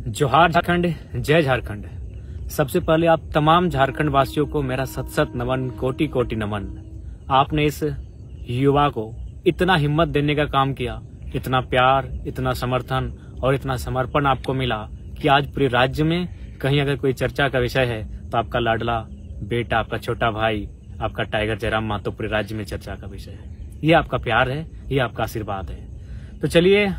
जोहार झारखंड, जय झारखंड। सबसे पहले आप तमाम झारखंड वासियों को मेरा सत सत नमन, कोटि कोटि नमन। आपने इस युवा को इतना हिम्मत देने का काम किया, इतना प्यार, इतना समर्थन और इतना समर्पण आपको मिला कि आज पूरे राज्य में कहीं अगर कोई चर्चा का विषय है तो आपका लाडला बेटा, आपका छोटा भाई, आपका टाइगर जयराम महतो पूरे राज्य में चर्चा का विषय है। ये आपका प्यार है, ये आपका आशीर्वाद है। तो चलिए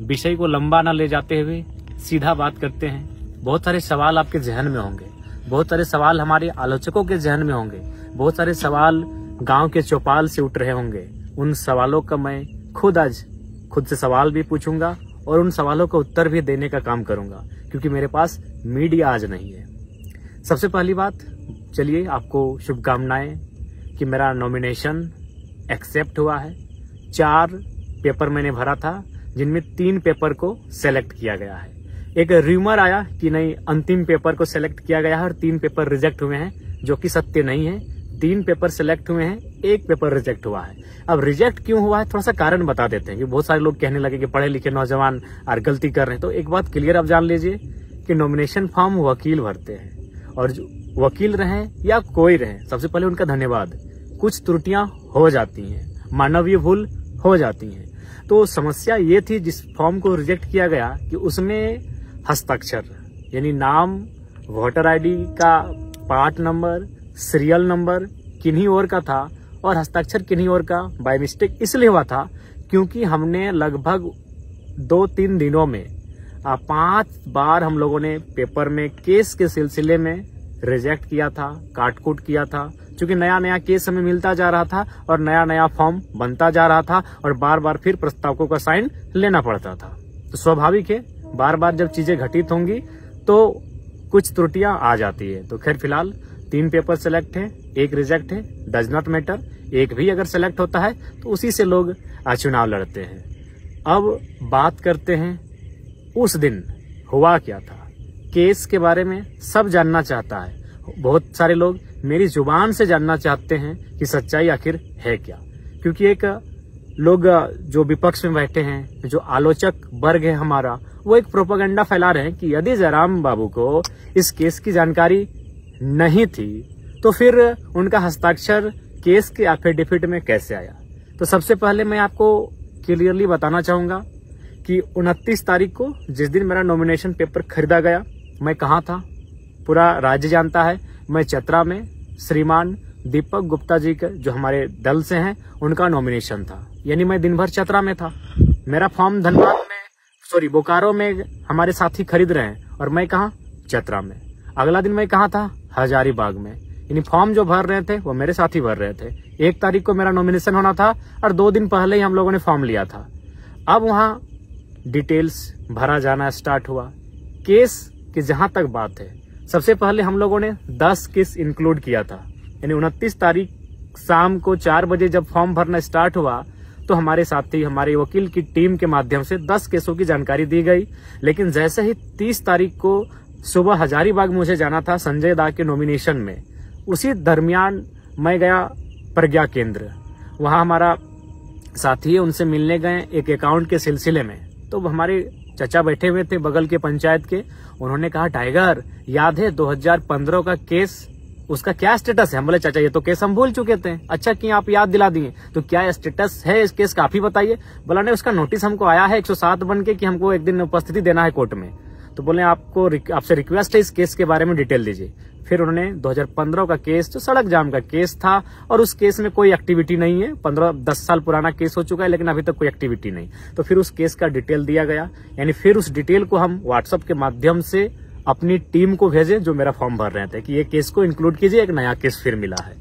विषय को लंबा ना ले जाते हुए सीधा बात करते हैं। बहुत सारे सवाल आपके जहन में होंगे, बहुत सारे सवाल हमारे आलोचकों के जहन में होंगे, बहुत सारे सवाल गांव के चौपाल से उठ रहे होंगे। उन सवालों का मैं खुद से सवाल भी पूछूंगा और उन सवालों का उत्तर भी देने का काम करूंगा, क्योंकि मेरे पास मीडिया आज नहीं है। सबसे पहली बात, चलिए आपको शुभकामनाएं कि मेरा नॉमिनेशन एक्सेप्ट हुआ है। 4 पेपर मैंने भरा था, जिनमें 3 पेपर को सेलेक्ट किया गया है। एक र्यूमर आया कि नहीं, अंतिम पेपर को सेलेक्ट किया गया है और 3 पेपर रिजेक्ट हुए हैं, जो कि सत्य नहीं है। 3 पेपर सेलेक्ट हुए हैं, 1 पेपर रिजेक्ट हुआ है। अब रिजेक्ट क्यों हुआ है, थोड़ा सा कारण बता देते हैं कि बहुत सारे लोग कहने लगे कि पढ़े लिखे नौजवान और गलती कर रहे हैं। तो एक बात क्लियर आप जान लीजिए कि नॉमिनेशन फॉर्म वकील भरते हैं, और जो वकील रहे या कोई रहे, सबसे पहले उनका धन्यवाद। कुछ त्रुटियां हो जाती हैं, मानवीय भूल हो जाती हैं। तो समस्या ये थी जिस फॉर्म को रिजेक्ट किया गया कि उसमें हस्ताक्षर यानी नाम, वोटर आईडी का पार्ट नंबर, सीरियल नंबर किन्हीं और का था और हस्ताक्षर किन्हीं और का बाय मिस्टेक इसलिए हुआ था क्योंकि हमने लगभग 2-3 दिनों में 5 बार हम लोगों ने पेपर में केस के सिलसिले में रिजेक्ट किया था, काटकूट किया था, क्योंकि नया नया केस हमें मिलता जा रहा था और नया नया फॉर्म बनता जा रहा था और बार बार फिर प्रस्तावकों का साइन लेना पड़ता था। तो स्वाभाविक है, बार बार जब चीजें घटित होंगी तो कुछ त्रुटियां आ जाती है। तो खैर फिलहाल 3 पेपर सेलेक्ट है, 1 रिजेक्ट है, डज नॉट मैटर। 1 भी अगर सेलेक्ट होता है तो उसी से लोग चुनाव लड़ते हैं। अब बात करते हैं उस दिन हुआ क्या था। केस के बारे में सब जानना चाहता है, बहुत सारे लोग मेरी जुबान से जानना चाहते हैं कि सच्चाई आखिर है क्या। क्योंकि एक लोग जो विपक्ष में बैठे हैं, जो आलोचक वर्ग है हमारा, वो एक प्रोपेगेंडा फैला रहे हैं कि यदि जयराम बाबू को इस केस की जानकारी नहीं थी तो फिर उनका हस्ताक्षर केस के एफिडेविट में कैसे आया। तो सबसे पहले मैं आपको क्लियरली बताना चाहूंगा कि 29 तारीख को जिस दिन मेरा नॉमिनेशन पेपर खरीदा गया, मैं कहाँ था पूरा राज्य जानता है। मैं चतरा में श्रीमान दीपक गुप्ता जी के, जो हमारे दल से हैं, उनका नॉमिनेशन था। यानी मैं दिन भर चतरा में था। मेरा फॉर्म धनबाद में, बोकारो में हमारे साथी खरीद रहे हैं और मैं कहाँ, चतरा में। अगला दिन मैं कहाँ था, हजारीबाग में। यानी फॉर्म जो भर रहे थे वो मेरे साथी भर रहे थे। 1 तारीख को मेरा नॉमिनेशन होना था और 2 दिन पहले ही हम लोगों ने फॉर्म लिया था। अब वहां डिटेल्स भरा जाना स्टार्ट हुआ। केस की जहां तक बात है, सबसे पहले हम लोगों ने 10 केस इंक्लूड किया था। यानी 29 तारीख शाम को 4 बजे जब फॉर्म भरना स्टार्ट हुआ तो हमारे साथी, हमारे वकील की टीम के माध्यम से 10 केसों की जानकारी दी गई। लेकिन जैसे ही 30 तारीख को सुबह हजारीबाग मुझे जाना था संजय दा के नॉमिनेशन में, उसी दरमियान मैं गया प्रज्ञा केंद्र। वहां हमारा साथी है, उनसे मिलने गए एक अकाउंट के सिलसिले में। तो हमारे चचा बैठे हुए थे बगल के पंचायत के। उन्होंने कहा, टाइगर याद है 2015 का केस, उसका क्या स्टेटस है? हम बोले चाचा ये तो केस हम भूल चुके थे। अच्छा कि आप याद दिला दिए, तो क्या स्टेटस है इस केस का, आप ही बताइए। बोला नहीं, उसका नोटिस हमको आया है 107 बन के कि हमको एक दिन उपस्थिति देना है कोर्ट में। तो बोले आपसे रिक्वेस्ट है इस केस के बारे में डिटेल दीजिए। फिर उन्होंने 2015 का केस, जो सड़क जाम का केस था, और उस केस में कोई एक्टिविटी नहीं है, 10 साल पुराना केस हो चुका है लेकिन अभी तक कोई एक्टिविटी नहीं। तो फिर उस केस का डिटेल दिया गया। यानी फिर उस डिटेल को हम व्हाट्सएप के माध्यम से अपनी टीम को भेजे जो मेरा फॉर्म भर रहे थे कि ये केस को इंक्लूड कीजिए, एक नया केस फिर मिला है।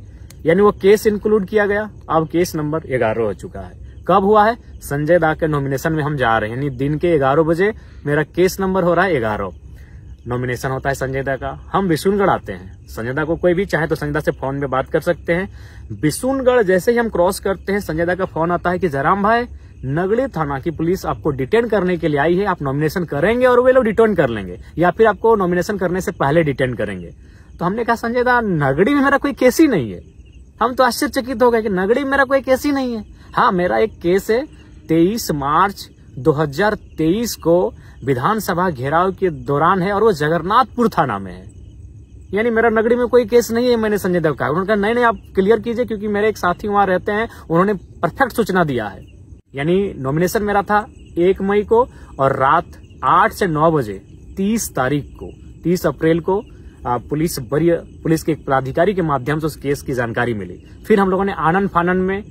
यानी वो केस इंक्लूड किया गया। अब केस नंबर 11 हो चुका है। कब हुआ है? संजय दा के नॉमिनेशन में हम जा रहे हैं, यानी दिन के 11 बजे मेरा केस नंबर हो रहा है 11। नॉमिनेशन होता है संजय दा का। हम बिशुनगढ़ आते हैं। संजय दा को कोई भी चाहे तो संजय दा से फोन में बात कर सकते हैं। बिशुनगढ़ जैसे ही हम क्रॉस करते हैं, संजय दा का फोन आता है कि जयराम भाई, नगड़ी थाना की पुलिस आपको डिटेन करने के लिए आई है, आप नॉमिनेशन करेंगे और वे लोग डिटेन कर लेंगे, या फिर आपको नॉमिनेशन करने से पहले डिटेन करेंगे। तो हमने कहा, संजय दा, नगड़ी में मेरा कोई केस ही नहीं है। हम तो आश्चर्यचकित हो गए कि नगड़ी में मेरा कोई केस ही नहीं है। हाँ, मेरा एक केस है 23 मार्च 2023 को विधानसभा घेराव के दौरान है और वो जगन्नाथपुर थाना में है। यानी मेरा नगरी में कोई केस नहीं है, मैंने संजय देव कहा। उन्होंने कहा नहीं आप क्लियर कीजिए, क्योंकि मेरे एक साथी वहां रहते हैं, उन्होंने परफेक्ट सूचना दिया है। यानी नॉमिनेशन मेरा था 1 मई को और रात 8 से 9 बजे 30 अप्रैल को पुलिस के एक पदाधिकारी के माध्यम से उस केस की जानकारी मिली। फिर हम लोगों ने आनन फानन में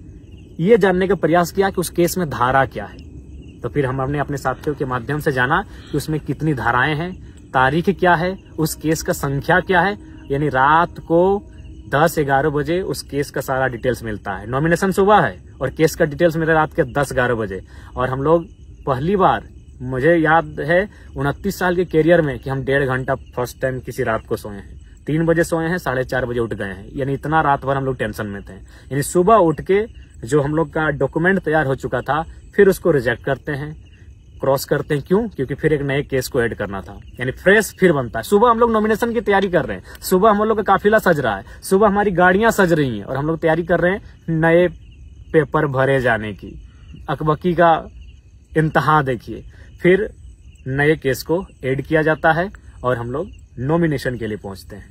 ये जानने का प्रयास किया कि उस केस में धारा क्या है। तो फिर हमने अपने साथियों के माध्यम से जाना कि उसमें कितनी धाराएं हैं, तारीख क्या है, उस केस का संख्या क्या है। यानी रात को 10-11 बजे उस केस का सारा डिटेल्स मिलता है। नॉमिनेशन सुबह है और केस का डिटेल्स मिला रात के 10-11 बजे। और हम लोग पहली बार, मुझे याद है 29 साल के कैरियर में, कि हम 1.5 घंटा फर्स्ट टाइम किसी रात को सोए हैं। 3 बजे सोए हैं, 4:30 बजे उठ गए हैं। यानी इतना रात भर हम लोग टेंशन में थे। यानी सुबह उठ के जो हम लोग का डॉक्यूमेंट तैयार हो चुका था, फिर उसको रिजेक्ट करते हैं, क्रॉस करते हैं। क्यों? क्योंकि फिर एक नए केस को ऐड करना था। यानी फ्रेश फिर बनता है। सुबह हम लोग नॉमिनेशन की तैयारी कर रहे हैं, सुबह हम लोग का काफिला सज रहा है, सुबह हमारी गाड़ियां सज रही हैं और हम लोग तैयारी कर रहे हैं नए पेपर भरे जाने की। अकबकी का इंतहा देखिए। फिर नए केस को ऐड किया जाता है और हम लोग नॉमिनेशन के लिए पहुंचते हैं।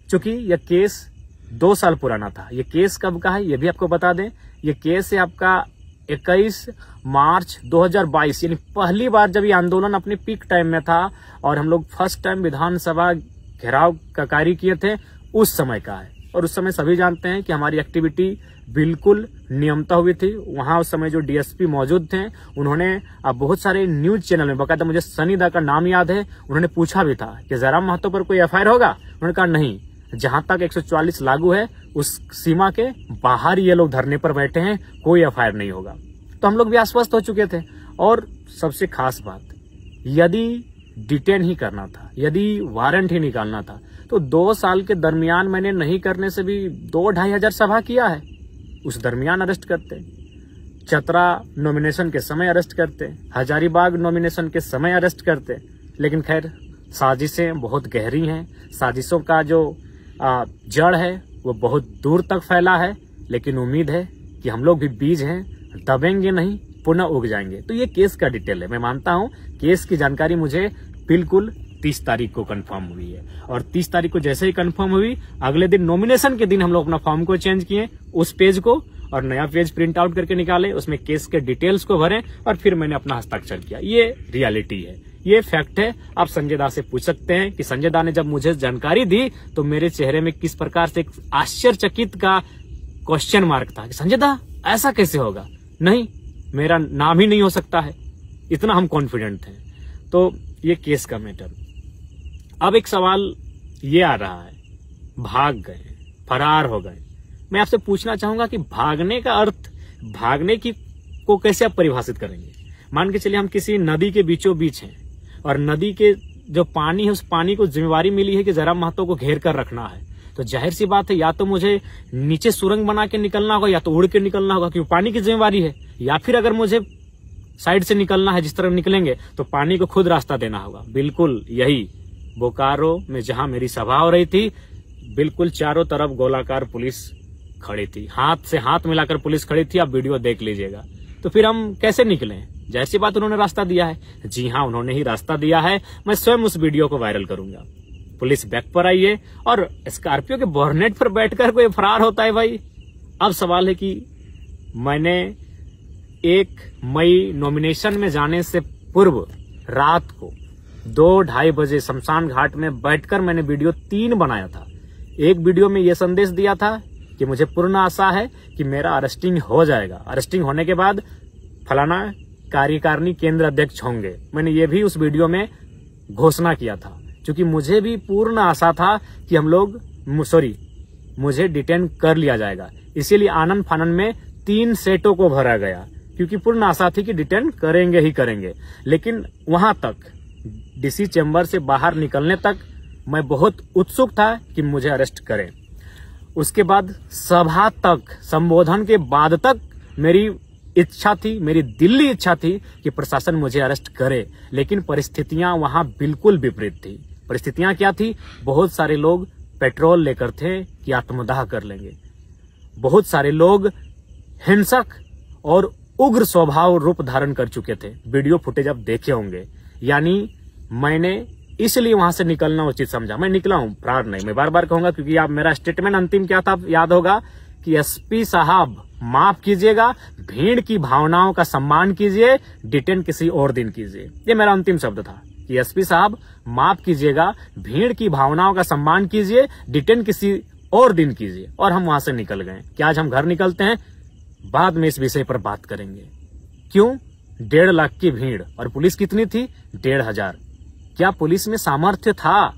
चूंकि यह केस 2 साल पुराना था। यह केस कब का है ये भी आपको बता दें। यह केस है आपका 21 मार्च 2022। यानी पहली बार जब ये आंदोलन अपने पीक टाइम में था और हम लोग फर्स्ट टाइम विधानसभा घेराव का कार्य किए थे, उस समय का है। और उस समय सभी जानते हैं कि हमारी एक्टिविटी बिल्कुल नियमता हुई थी। वहां उस समय जो डीएसपी मौजूद थे, उन्होंने बहुत सारे न्यूज चैनल में, बकायदा मुझे सनी दा का नाम याद है, उन्होंने पूछा भी था कि जयराम महतो पर कोई एफआईआर होगा। उन्होंने कहा नहीं, जहां तक 144 लागू है उस सीमा के बाहर ये लोग धरने पर बैठे हैं, कोई एफआईआर नहीं होगा। तो हम लोग भी आश्वस्त हो चुके थे। और सबसे खास बात, यदि डिटेन ही करना था, यदि वारंट ही निकालना था, तो 2 साल के दरमियान मैंने नहीं करने से भी 2-2.5 हजार सभा किया है। उस दरमियान अरेस्ट करते, चतरा नॉमिनेशन के समय अरेस्ट करते, हजारीबाग नॉमिनेशन के समय अरेस्ट करते। लेकिन खैर, साजिशें बहुत गहरी हैं। साजिशों का जो जड़ है वो बहुत दूर तक फैला है। लेकिन उम्मीद है कि हम लोग भी बीज हैं, दबेंगे नहीं, पुनः उग जाएंगे। तो ये केस का डिटेल है। मैं मानता हूं केस की जानकारी मुझे बिल्कुल 30 तारीख को कंफर्म हुई है। और 30 तारीख को जैसे ही कंफर्म हुई, अगले दिन नॉमिनेशन के दिन हम लोग अपना फॉर्म को चेंज किए, उस पेज को, और नया पेज प्रिंट आउट करके निकाले, उसमें केस के डिटेल्स को भरे और फिर मैंने अपना हस्ताक्षर किया। ये रियलिटी है, ये फैक्ट है। आप संजय दा से पूछ सकते हैं कि संजय दा ने जब मुझे जानकारी दी तो मेरे चेहरे में किस प्रकार से एक आश्चर्यचकित का क्वेश्चन मार्क था कि संजय दा ऐसा कैसे होगा। नहीं, मेरा नाम ही नहीं हो सकता है, इतना हम कॉन्फिडेंट थे। तो ये केस का मैटर। अब एक सवाल ये आ रहा है, भाग गए, फरार हो गए। मैं आपसे पूछना चाहूंगा कि भागने का अर्थ, भागने की को कैसे आप परिभाषित करेंगे। मान के चलिए हम किसी नदी के बीचों बीच हैं और नदी के जो पानी है, उस पानी को जिम्मेवारी मिली है कि जयराम महतो को घेर कर रखना है। तो जाहिर सी बात है, या तो मुझे नीचे सुरंग बना के निकलना होगा या तो उड़ के निकलना होगा, क्योंकि पानी की जिम्मेवारी है। या फिर अगर मुझे साइड से निकलना है, जिस तरफ निकलेंगे, तो पानी को खुद रास्ता देना होगा। बिल्कुल यही बोकारो में जहां मेरी सभा हो रही थी, बिल्कुल चारों तरफ गोलाकार पुलिस खड़ी थी, हाथ से हाथ मिलाकर पुलिस खड़ी थी। आप वीडियो देख लीजिएगा। तो फिर हम कैसे निकले? जैसी बात, उन्होंने रास्ता दिया है। जी हाँ, उन्होंने ही रास्ता दिया है। मैं स्वयं उस वीडियो को वायरल करूंगा। पुलिस बैक पर आई है और स्कॉर्पियो के बोनट पर बैठकर कोई फरार होता है भाई। अब सवाल है कि मैंने 1 मई नॉमिनेशन में जाने से पूर्व रात को 2-2:30 बजे शमशान घाट में बैठकर मैंने वीडियो 3 बनाया था। एक वीडियो में यह संदेश दिया था कि मुझे पूर्ण आशा है कि मेरा अरेस्टिंग हो जाएगा, अरेस्टिंग होने के बाद फलाना कार्यकारिणी केंद्र अध्यक्ष होंगे। मैंने ये भी उस वीडियो में घोषणा किया था, क्योंकि मुझे भी पूर्ण आशा था कि मुझे डिटेन कर लिया जाएगा। इसीलिए आनन फानन में 3 सेटों को भरा गया, क्योंकि पूर्ण आशा थी कि डिटेन करेंगे ही करेंगे। लेकिन वहां तक, डीसी चैम्बर से बाहर निकलने तक मैं बहुत उत्सुक था कि मुझे अरेस्ट करें। उसके बाद सभा तक, संबोधन के बाद तक मेरी इच्छा थी, मेरी दिल्ली इच्छा थी कि प्रशासन मुझे अरेस्ट करे। लेकिन परिस्थितियां वहां बिल्कुल विपरीत थी। परिस्थितियां क्या थी? बहुत सारे लोग पेट्रोल लेकर थे कि आत्मदाह कर लेंगे। बहुत सारे लोग हिंसक और उग्र स्वभाव रूप धारण कर चुके थे। वीडियो फुटेज आप देखे होंगे। यानी मैंने इसलिए वहां से निकलना उचित समझा। मैं निकला हूं, फरार नहीं। मैं बार बार कहूंगा क्योंकि आप मेरा स्टेटमेंट अंतिम क्या था याद होगा कि एसपी साहब माफ कीजिएगा, भीड़ की भावनाओं का सम्मान कीजिए, डिटेन किसी और दिन कीजिए। ये मेरा अंतिम शब्द था कि एसपी साहब माफ कीजिएगा, भीड़ की भावनाओं का सम्मान कीजिए, डिटेन किसी और दिन कीजिए। और हम वहां से निकल गए। कि आज हम घर निकलते हैं, बाद में इस विषय पर बात करेंगे। क्यों 1.5 लाख की भीड़ और पुलिस कितनी थी? 1,500। क्या पुलिस में सामर्थ्य था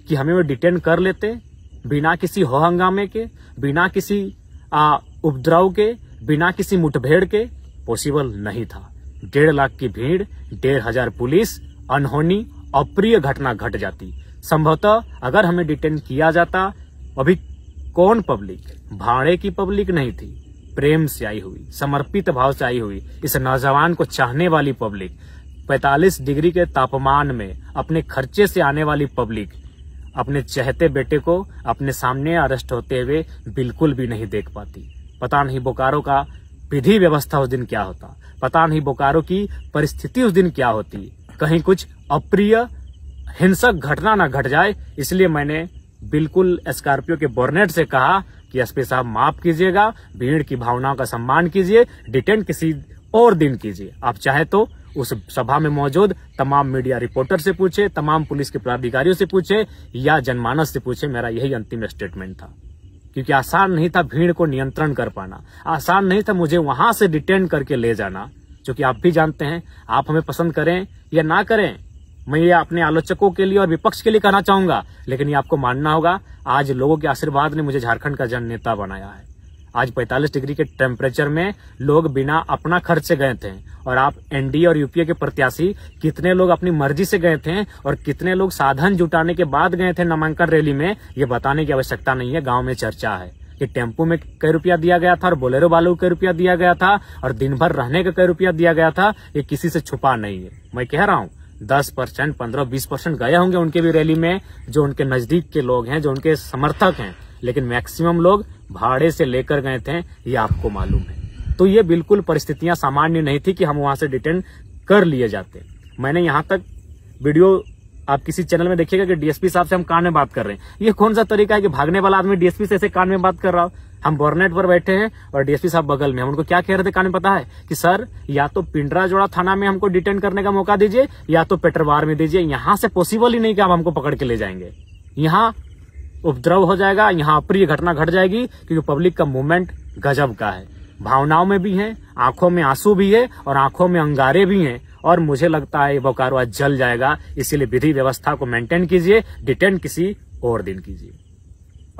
कि हमें वो डिटेन कर लेते बिना किसी हो हंगामे के, बिना किसी उपद्रव के, बिना किसी मुठभेड़ के? पॉसिबल नहीं था। 1.5 लाख की भीड़, 1,500 पुलिस, अनहोनी अप्रिय घटना घट जाती। संभवतः अगर हमें डिटेन किया जाता, अभी कौन पब्लिक, भाड़े की पब्लिक नहीं थी, प्रेम से आई हुई, समर्पित भाव से आई हुई, इस नौजवान को चाहने वाली पब्लिक, 45 डिग्री के तापमान में अपने खर्चे से आने वाली पब्लिक अपने चहते बेटे को अपने सामने अरेस्ट होते हुए बिल्कुल भी नहीं देख पाती। पता नहीं बोकारो का विधि व्यवस्था उस दिन क्या होता, पता नहीं बोकारो की परिस्थिति उस दिन क्या होती। कहीं कुछ अप्रिय हिंसक घटना ना घट जाए, इसलिए मैंने बिल्कुल स्कॉर्पियो के बोर्नेट से कहा कि एसपी साहब माफ कीजिएगा, भीड़ की भावनाओं का सम्मान कीजिए, डिटेन किसी और दिन कीजिए। आप चाहे तो उस सभा में मौजूद तमाम मीडिया रिपोर्टर से पूछे, तमाम पुलिस के पदाधिकारियों से पूछे या जनमानस से पूछे। मेरा यही अंतिम स्टेटमेंट था। क्योंकि आसान नहीं था भीड़ को नियंत्रण कर पाना, आसान नहीं था मुझे वहां से डिटेन करके ले जाना। क्योंकि आप भी जानते हैं, आप हमें पसंद करें या ना करें, मैं ये अपने आलोचकों के लिए और विपक्ष के लिए कहना चाहूंगा, लेकिन ये आपको मानना होगा, आज लोगों के आशीर्वाद ने मुझे झारखंड का जन नेता बनाया है। आज 45 डिग्री के टेम्परेचर में लोग बिना अपना खर्च से गए थे, और आप एनडीए और यूपीए के प्रत्याशी कितने लोग अपनी मर्जी से गए थे और कितने लोग साधन जुटाने के बाद गए थे नामांकन रैली में, ये बताने की आवश्यकता नहीं है। गांव में चर्चा है कि टेम्पो में कई रुपया दिया गया था और बोलेरो वालों को कई रुपया दिया गया था और दिन भर रहने का कई रुपया दिया गया था। ये किसी से छुपा नहीं है। मैं कह रहा हूँ 10%, 15-20% गए होंगे उनके भी रैली में, जो उनके नजदीक के लोग हैं, जो उनके समर्थक हैं, लेकिन मैक्सिमम लोग भाड़े से लेकर गए थे, ये आपको मालूम है। तो ये बिल्कुल परिस्थितियां सामान्य नहीं थी कि हम वहां से डिटेन कर लिए जाते। मैंने यहां तक वीडियो आप किसी चैनल में देखिएगा कि डीएसपी साहब से हम कान में बात कर रहे हैं। ये कौन सा तरीका है कि भागने वाला आदमी डीएसपी से ऐसे कान में बात कर रहा हो? हम बोर्नेट पर बैठे हैं और डीएसपी साहब बगल में। हम उनको क्या कह रहे थे कान में पता है? कि सर या तो पिंडराजोड़ा थाना में हमको डिटेन करने का मौका दीजिए या तो पेटरवार में दीजिए। यहां से पॉसिबल ही नहीं कि आप हमको पकड़ के ले जाएंगे। यहाँ उपद्रव हो जाएगा, यहाँ अप्रिय घटना घट जाएगी, क्योंकि पब्लिक का मूवमेंट गजब का है। भावनाओं में भी है, आंखों में आंसू भी है और आंखों में अंगारे भी हैं। और मुझे लगता है बोकारो आज जल जाएगा। इसीलिए विधि व्यवस्था को मेंटेन कीजिए, डिटेन किसी और दिन कीजिए।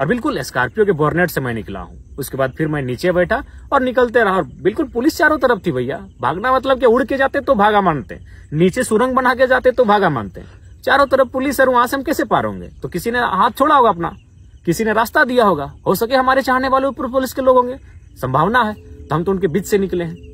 और बिल्कुल स्कॉर्पियो के बोर्नेट से मैं निकला हूं। उसके बाद फिर मैं नीचे बैठा और निकलते रहा। और बिल्कुल पुलिस चारों तरफ थी भैया। भागना मतलब कि उड़ के जाते तो भागा मानते, नीचे सुरंग बना के जाते तो भागा मानते। चारों तरफ पुलिस है, वहां से हम कैसे पार होंगे? तो किसी ने हाथ छोड़ा होगा अपना, किसी ने रास्ता दिया होगा। हो सके हमारे चाहने वाले ऊपर पुलिस के लोग होंगे, संभावना है। तो हम तो उनके बीच से निकले हैं।